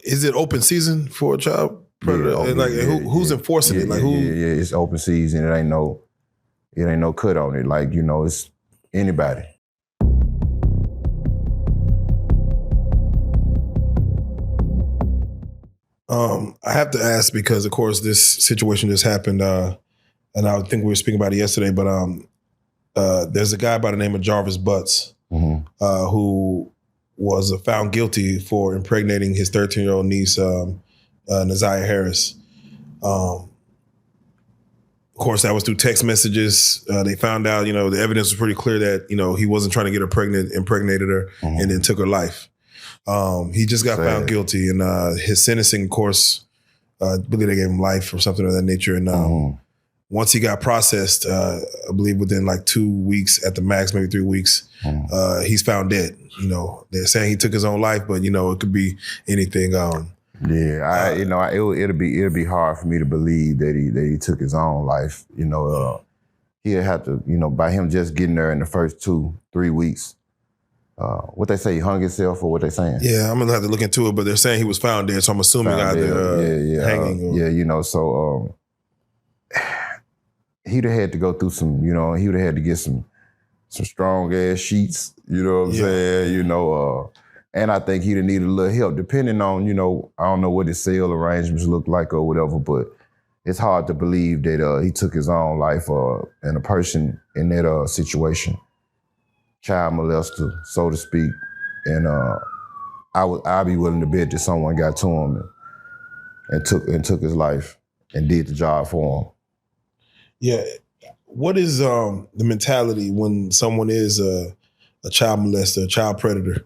Is it open season for a child predator? Yeah, and who's enforcing it? Yeah, it's open season. It ain't no cut on it. Like, it's anybody. I have to ask because, of course, this situation just happened, and I think we were speaking about it yesterday. But there's a guy by the name of Jarvis Butt who was found guilty for impregnating his 13-year-old niece, Naziah Harris. Of course, that was through text messages. They found out, the evidence was pretty clear that, he wasn't trying to get her pregnant, impregnated her, and then took her life. He just got found guilty, and his sentencing, of course, I believe they gave him life or something of that nature. And once he got processed, I believe within like 2 weeks at the max, maybe 3 weeks, he's found dead. They're saying he took his own life, but it could be anything. It'll be hard for me to believe that he took his own life. He'll have to, by him just getting there in the first 2-3 weeks. What they say, he hung himself, or what they saying? Yeah, I'm gonna have to look into it, but they're saying he was found dead, so I'm assuming either hanging. He'd have had to go through some, he would have had to get some strong ass sheets, you know what I'm saying? And I think he'd have needed a little help, depending on, I don't know what his cell arrangements look like or whatever, but it's hard to believe that he took his own life, and a person in that situation, child molester, so to speak, and I'd be willing to bet that someone got to him and took his life and did the job for him. Yeah. What is the mentality when someone is a child molester, a child predator?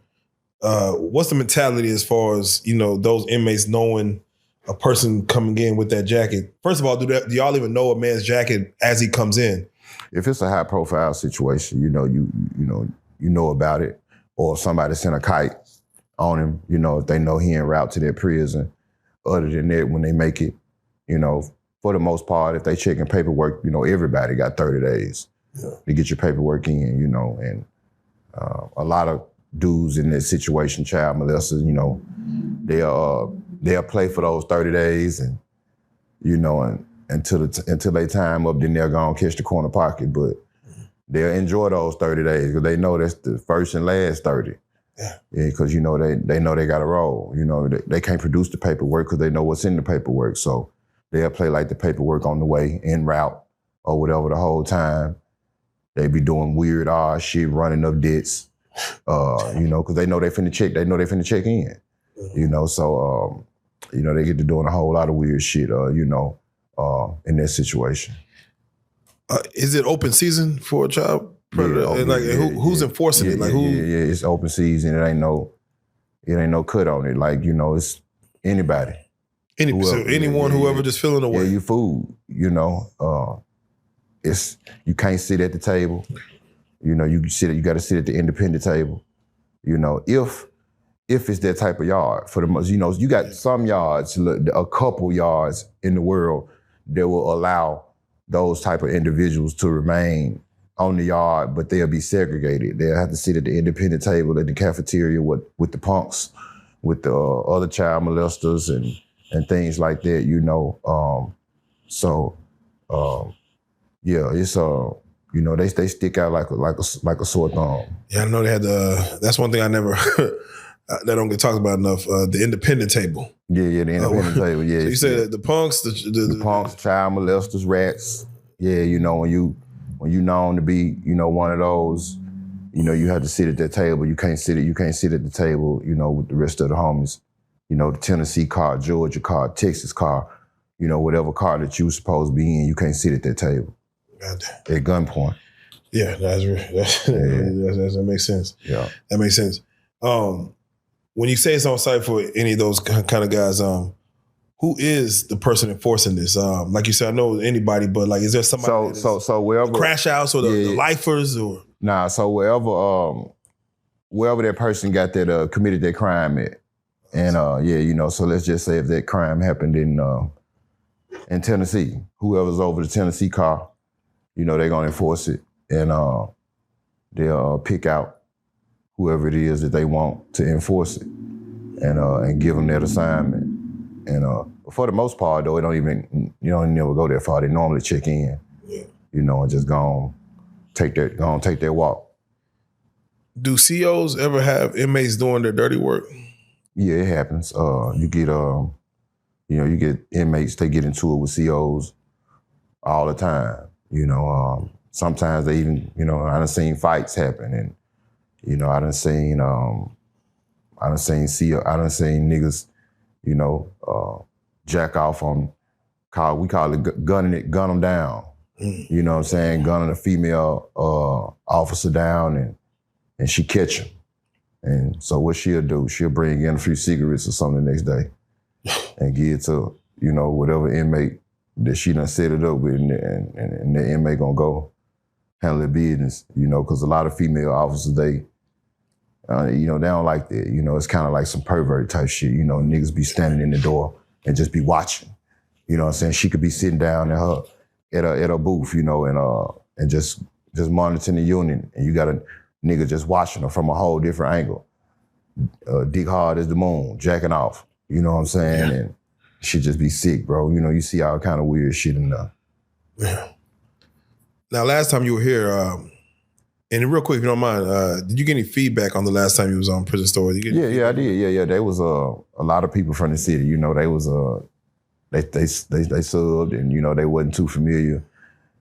What's the mentality as far as, those inmates knowing a person coming in with that jacket? First of all, do y'all even know a man's jacket as he comes in? If it's a high profile situation, you know about it, or somebody sent a kite on him, if they know he en route to their prison. Other than that, when they make it, for the most part, if they checking paperwork, everybody got 30 days to get your paperwork in, and a lot of dudes in this situation, child molesters, they'll play for those 30 days and, and until they time up, then they'll go and catch the corner pocket. But they'll enjoy those 30 days because they know that's the first and last 30. Yeah, because, they know they got to roll. They can't produce the paperwork because they know what's in the paperwork. So they'll play like the paperwork on the way, en route, or whatever the whole time. They be doing weird, odd shit, running up debts, because they know they finna check. They know they finna check in, So, they get to doing a whole lot of weird shit, in that situation. Is it open season for a child predator? And who's enforcing it? It's open season. It ain't no cut on it. It's anybody. Whoever just feeling away. Yeah, you food. You can't sit at the table. You got to sit at the independent table. If it's that type of yard, for the most, you got some yards, a couple yards in the world that will allow those type of individuals to remain on the yard, but they'll be segregated. They'll have to sit at the independent table at the cafeteria with the punks, with the other child molesters and things like that, it's they stick out like a sore thumb. Yeah, I know they had that's one thing I never that don't get talked about enough. The independent table. Yeah, the independent table. Yeah. So you said the punks, the punks, child molesters, rats. Yeah, when you known to be, one of those, you have to sit at that table. You can't sit at the table, with the rest of the homies. The Tennessee car, Georgia car, Texas car, whatever car that you were supposed to be in, you can't sit at that table. At gunpoint. Yeah, that makes sense. Yeah. That makes sense. When you say it's on site for any of those kind of guys, who is the person enforcing this? Like you said, I know anybody, but is there somebody? So wherever the crash outs or the lifers or? Nah, so wherever that person got that committed that crime at, and so let's just say if that crime happened in Tennessee, whoever's over the Tennessee car, they're gonna enforce it, and they'll pick out whoever it is that they want to enforce it. and give them that assignment. And for the most part, though, you don't never go that far. They normally check in, and just go take that walk. Do COs ever have inmates doing their dirty work? Yeah, it happens. You get inmates, they get into it with COs all the time. Sometimes they even, I done seen fights happen, and I done seen niggas, jack off on, we call it gun them down. You know what I'm saying? Gunning a female officer down, and she catch him. And so what she'll do, she'll bring in a few cigarettes or something the next day and give it to, whatever inmate that she done set it up with, and the inmate gonna go handle their business, because a lot of female officers, they don't like that. It's kind of like some pervert type shit. Niggas be standing in the door and just be watching. You know what I'm saying? She could be sitting down at her booth, and just monitoring the unit, and you got a nigga just watching her from a whole different angle. Dick hard as the moon, jacking off. You know what I'm saying? Yeah. And she just be sick, bro. You see all kind of weird shit in there. Yeah. Now, last time you were here, and real quick, if you don't mind, did you get any feedback on the last time you was on Prison Story? Yeah, I did. Yeah. There was a lot of people from the city. They was they subbed, and they wasn't too familiar.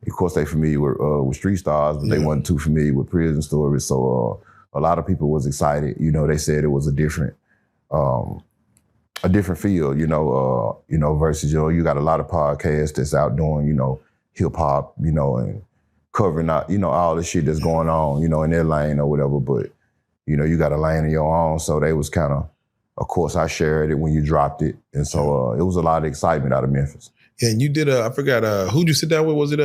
Of course, they familiar with Street Stars, but they wasn't too familiar with Prison Stories. So a lot of people was excited. They said it was a different field. Versus you got a lot of podcasts that's out doing hip hop, and covering out all the shit that's going on in their lane or whatever. But you got a lane of your own. So they was kind of course, I shared it when you dropped it, and so it was a lot of excitement out of Memphis. Yeah, and you did I forgot, who'd you sit down with? Was it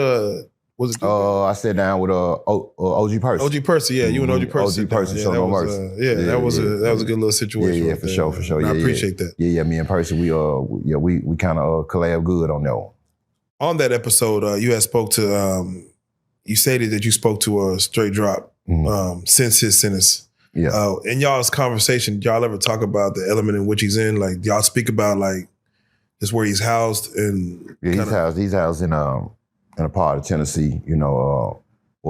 I sat down with OG Percy. OG Percy, yeah, you and OG Percy. OG Percy, show no mercy. That was a good little situation. Yeah, for sure. I appreciate that. Yeah, me and Percy, we kind of collab good on that one. On that episode, you had spoke to, you stated that you spoke to a Straight Drop since his sentence. Yeah. In y'all's conversation, y'all ever talk about the element in which he's in? Like, y'all speak about like just where he's housed and he's housed in a part of Tennessee, where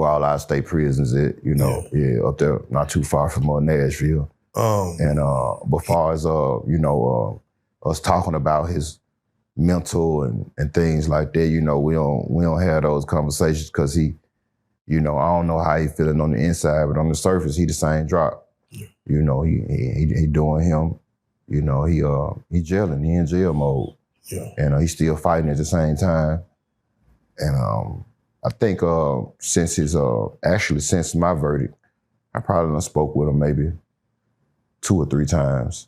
all our state prisons at, up there, not too far from Nashville. And but far as us talking about his mental and things like that, we don't have those conversations because he, I don't know how he feeling on the inside, but on the surface, he the same Drop. Yeah. He doing him. He jailing. He in jail mode. Yeah. And he's still fighting at the same time. And I think since my verdict, I probably done spoke with him maybe 2 or 3 times,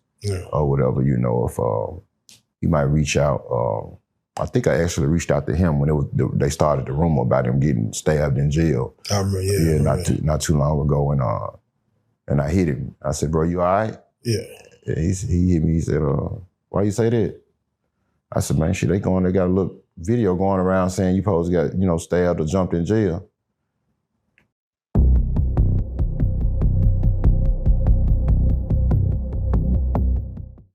or whatever. If he might reach out. I think I actually reached out to him when they started the rumor about him getting stabbed in jail. I remember, not too long ago, and I hit him. I said, "Bro, you all right?" Yeah. He hit me. He said, "Why you say that?" I said, "Man, shit, they got a little video going around saying you supposed to got stabbed or jumped in jail."